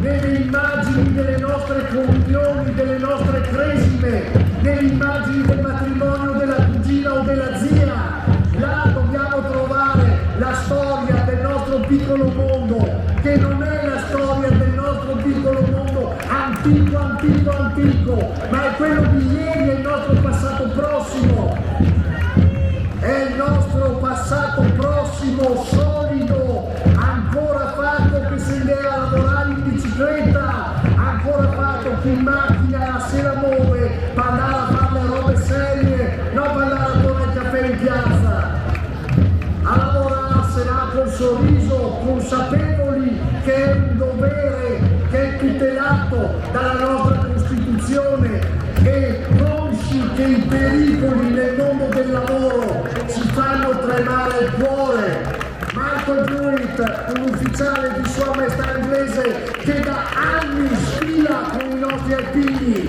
nelle immagini delle nostre comunioni, delle nostre cresime, nelle immagini del matrimonio della cugina o della zia. Là dobbiamo trovare la storia del nostro piccolo mondo, che non è la storia del nostro piccolo mondo antico, ma è quello di ieri, è il nostro passato prossimo, è il nostro passato passato prossimo, solido, ancora fatto che se ne a lavorare in bicicletta, ancora fatto che in macchina se la muove per andare a fare le robe serie, non per andare a tornare il caffè in piazza, a lavorarsela col sorriso, consapevoli che è un dovere che è tutelato dalla nostra Costituzione e consci che i pericoli nel mondo del lavoro ci fanno tremare il cuore. Michael Jewett, un ufficiale di Sua Maestà inglese che da anni sfila con i nostri alpini,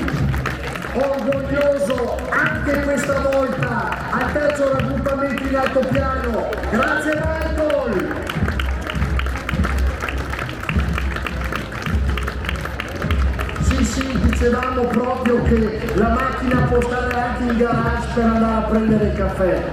orgoglioso anche questa volta al terzo raggruppamento in altopiano. Grazie Michael! Sì, dicevamo proprio che la macchina può stare anche in garage per andare a prendere il caffè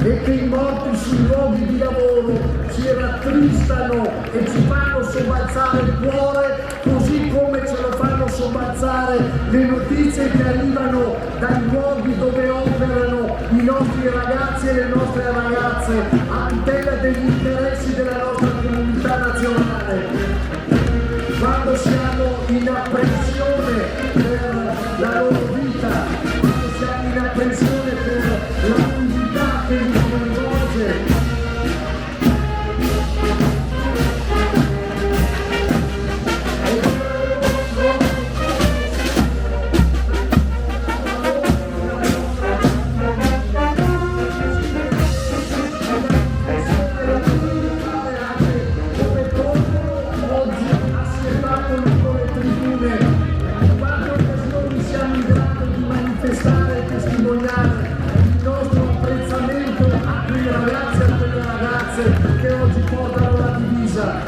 e che i morti sui luoghi di lavoro ci rattristano e ci fanno sobbalzare il cuore, così come ce lo fanno sobbalzare le notizie che arrivano dai luoghi dove operano i nostri ragazzi e le nostre ragazze a tutela degli interessi della nostra comunità nazionale. Quando siamo in apprensione per la loro vita, quando siamo in apprensione per l'attività che li coinvolge. Che oggi portano la divisa.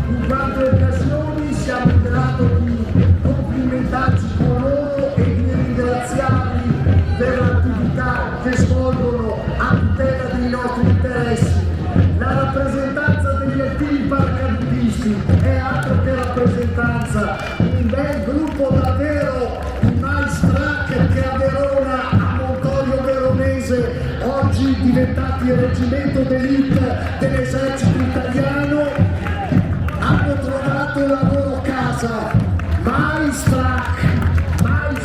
In quante occasioni siamo in grado di complimentarci con loro e di ringraziarli per l'attività che svolgono a tutela dei nostri interessi. La rappresentanza degli alpini paracadutisti è altro che rappresentanza, un bel gruppo davvero di Maestrac che a Verona, a Montorio Veronese, oggi diventati il reggimento d'élite dell'esercito italiano, hanno trovato la loro casa. Maestrac, mai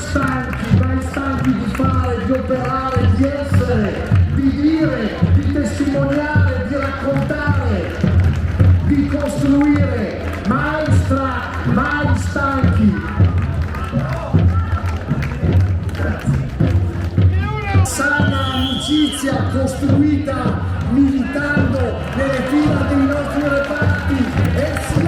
stanchi di fare, di operare, di essere, di dire, di testimoniare, di raccontare, di costruire. Maestrac, mai stanchi. Sana amicizia costruita militando nelle fila dei nostri reparti e si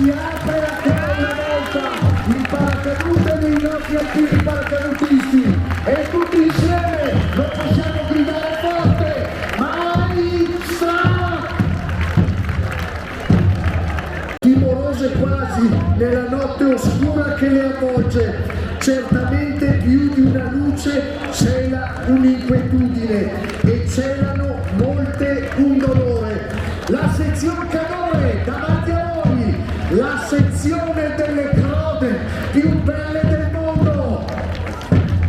apre ancora una volta il paracadute dei nostri alpini paracadutisti e tutti insieme lo possiamo gridare forte: Maestrac! Timorose quasi nella notte oscura che le avvolge. Certamente più di una luce cela un'inquietudine e celano molte un dolore. La sezione Cadore davanti a voi, la sezione delle crode più belle del mondo,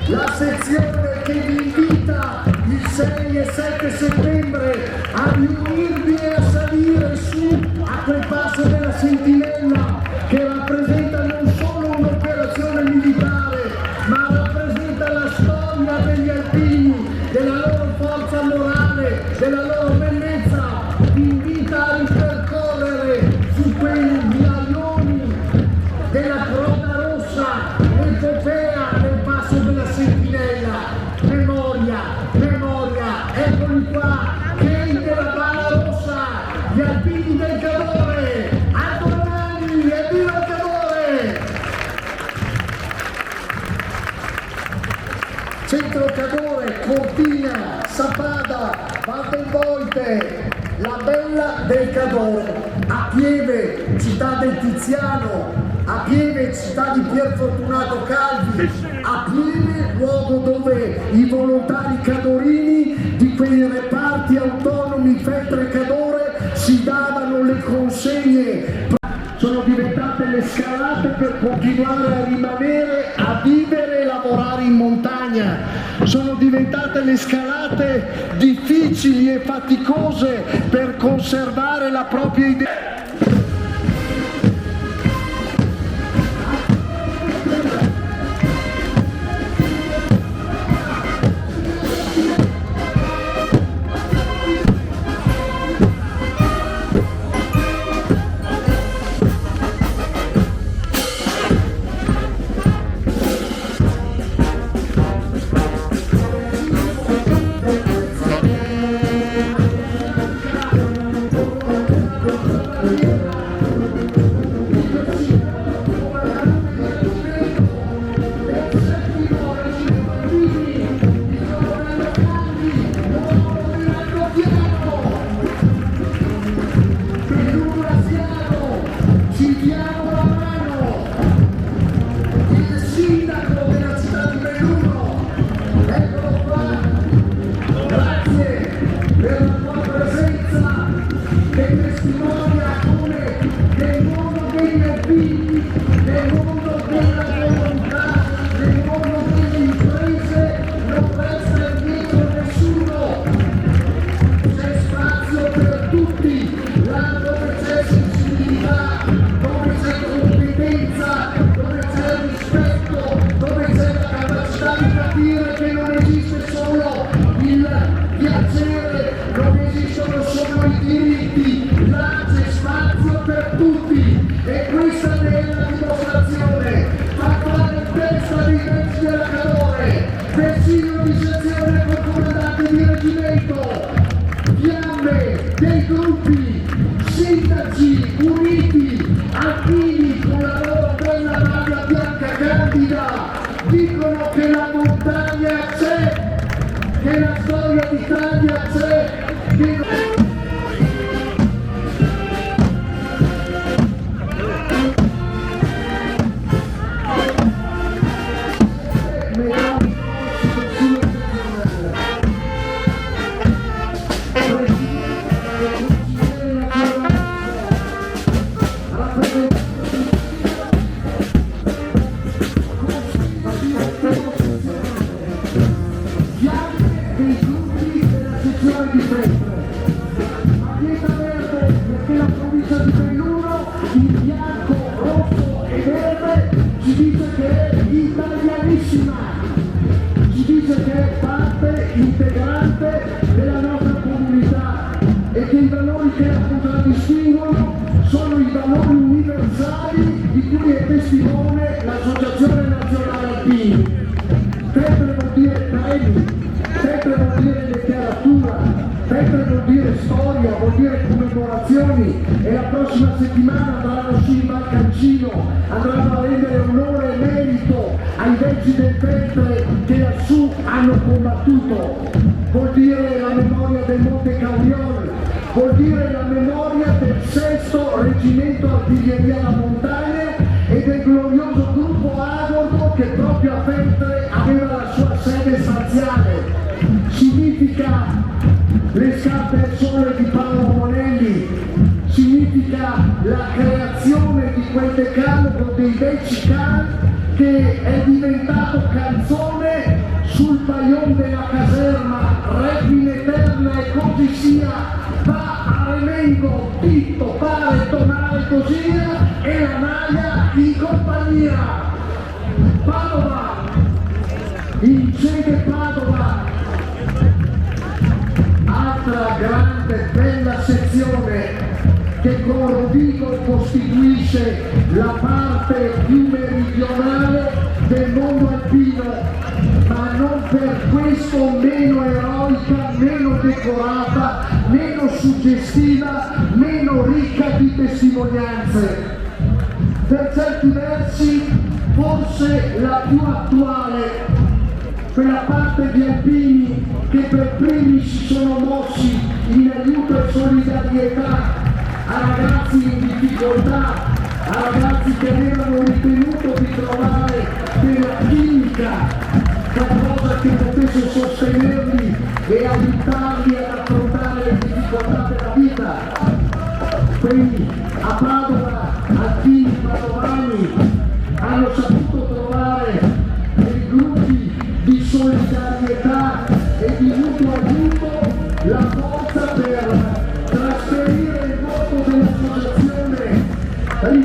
la sezione che vi invita il 6 e 7 settembre a riunirvi e a salire su a quel passo della Sentinella che rappresenta non solo un'operazione militare, ma rappresenta la storia degli alpini, della loro forza morale, della loro bellezza. Vi invita a ripercorrere su quei vialoni della Croda Rossa, l'epopea del passo della Sentinella. Memoria, eccoli qua, Kei della Bala Rossa, gli alpini del Cadore, alto le mani e viva il Cadore! Centro Cadore, Cortina, Sappada, Val del Volte, la bella del Cadore, a Pieve, città del Tiziano, a Pieve, città di Pier Fortunato Calvi, a Pieve, luogo dove i volontari cadorini di quei reparti autonomi Feltre Cadore si davano le consegne. Sono diventate le scalate per continuare a rimanere, a vivere e lavorare in montagna. Sono diventate diventate le scalate difficili e faticose per conservare la propria identità. Dicono che la montagna c'è, che la storia d'Italia c'è, che... della nostra comunità e che i valori che la contraddistinguono sono i valori universali di cui è testimone l'Associazione Nazionale Alpini. Tetre vuol dire premi, tetre vuol dire letteratura, tetre vuol dire storia, vuol dire commemorazioni e la prossima settimana andranno su in Balcancino, andranno a rendere onore e merito ai vecchi del Tetre che lassù hanno combattuto. Vuol dire la memoria del Monte Cauriol, vuol dire la memoria del 6° Reggimento Artiglieria alla Montagna e del glorioso gruppo Agordo che proprio a Feltre aveva la sua sede spaziale. Significa le scarpe al sole di Paolo Monelli, significa la creazione di quel decalogo dei 10 can che è diventato canzone sul paion della caserma, Regina Eterna e così sia, va a Remengo, Titto, Pare, Tonale, Cosia e la Naia in compagnia. Padova, in sede Padova, altra grande bella sezione che con Rovigo costituisce la parte più meridionale del mondo alpino, ma non per questo meno eroica, meno decorata, meno suggestiva, meno ricca di testimonianze. Per certi versi forse la più attuale, quella parte di alpini che per primi si sono mossi in aiuto e solidarietà a ragazzi in difficoltà, a ragazzi che avevano ritenuto di trovare della chimica, qualcosa che potesse sostenerli e aiutarli ad affrontare le difficoltà della vita. Quindi a Padova, alpini padovani hanno saputo trovare dei gruppi di solidarietà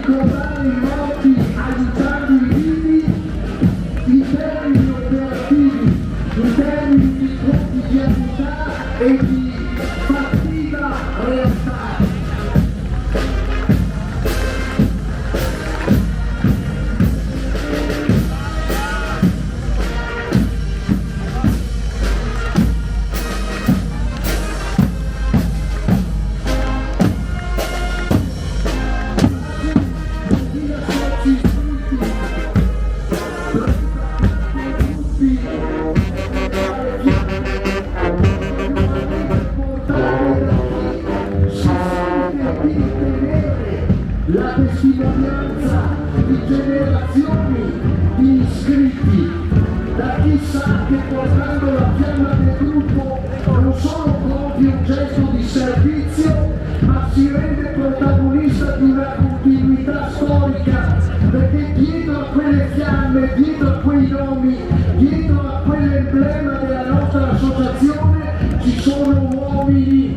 ricordare i morti aiutando i vivi in termini operativi, in termini di quotidianità e di fattiva realtà. La testimonianza di generazioni di iscritti, da chi sa che portando la fiamma del gruppo non solo compie un gesto di servizio, ma si rende protagonista di una continuità storica, perché dietro a quelle fiamme, dietro a quei nomi, dietro a quell'emblema della nostra associazione ci sono uomini,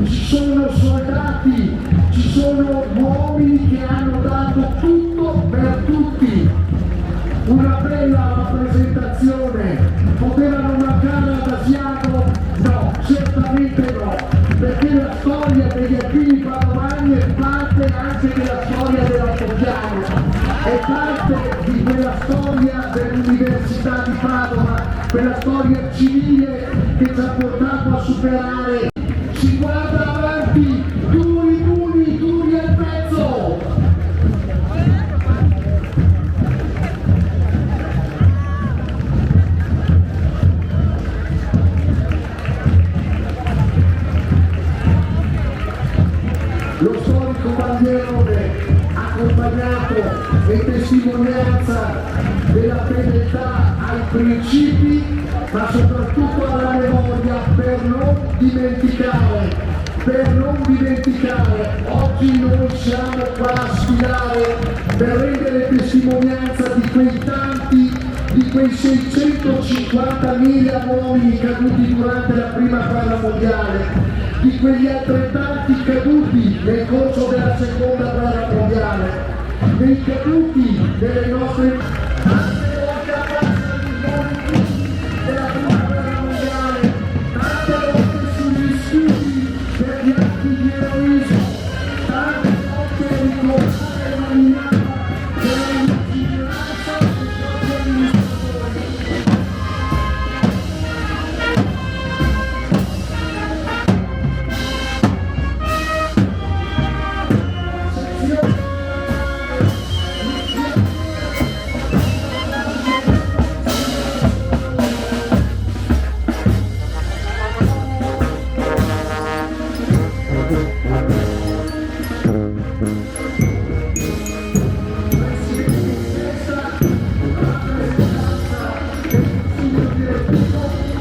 ci sono soldati, ci sono uomini che hanno dato tutto per tutti. Una bella rappresentazione. Potevano mancare ad Asiago? No, certamente no, perché la storia degli alpini padovani è parte anche della storia dell'Altopiano, è parte di quella storia dell'Università di Padova, quella storia civile che ci ha portato a superare. Si guarda avanti, duri al pezzo! Lo storico bandierone accompagnato e testimonianza della fedeltà ai principi, ma soprattutto alla memoria, per non dimenticare, oggi noi siamo qua a sfilare per rendere testimonianza di quei tanti, di quei 650.000 uomini caduti durante la prima guerra mondiale, di quegli altrettanti caduti nel corso della seconda guerra mondiale, dei caduti delle nostre della prima guerra mondiale, tante volte sugli studi per gli atti di eroismo, tante volte ricordare la minaccia della lungimiranza dei propri amministratori.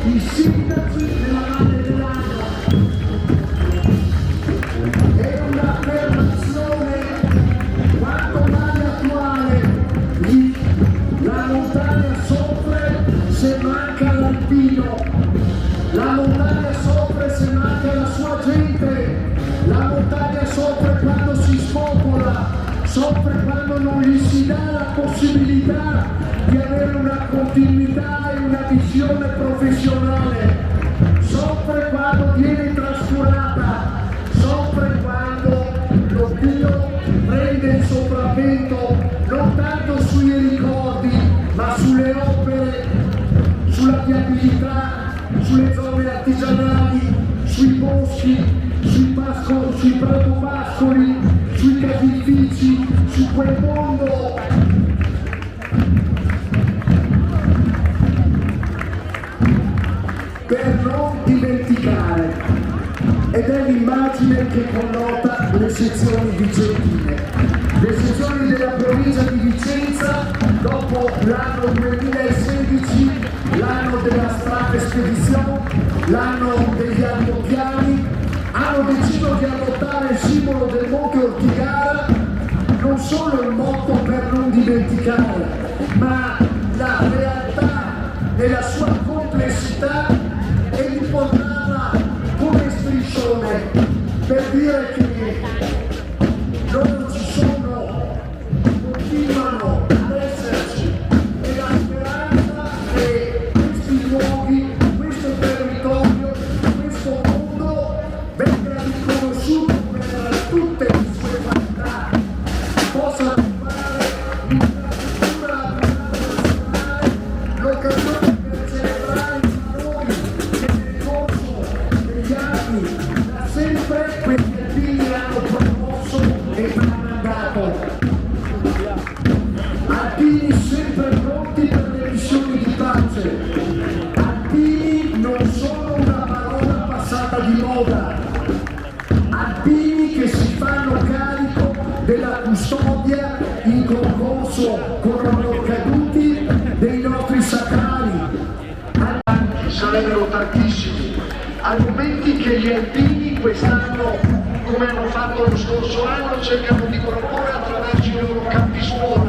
I sindaci della Valle dell'Agro. È un'affermazione quanto mai attuale. La montagna soffre se manca l'alpino, la montagna soffre se manca la sua gente, la montagna soffre quando si spopola, soffre quando non gli si dà la possibilità di avere una continuità e una visione professionale, soffre quando viene trascurata, soffre quando l'oblio prende il sopravvento non tanto sui ricordi ma sulle opere, sulla viabilità, sulle zone artigianali, sui boschi, sui pratopascoli, sui caseifici, su quel mondo per non dimenticare, ed è l'immagine che connota le sezioni vicentine. Le sezioni della provincia di Vicenza, dopo l'anno 2016, l'anno della strada spedizione, l'anno degli altopiani, hanno deciso di adottare il simbolo del Monte Ortigara, non solo il motto per non dimenticare, ma la realtà nella sua complessità, e di portarla come striscione per dire che non ci sono gli alpini hanno promosso e mandato. Alpini sempre pronti per le missioni di pace. Alpini non sono una parola passata di moda. Alpini che si fanno carico della custodia in concorso con i caduti dei nostri sacrali. Sarebbero tantissimi argomenti che gli alpini quest'anno, come hanno fatto lo scorso anno, cercano di proporre attraverso i loro campi sport.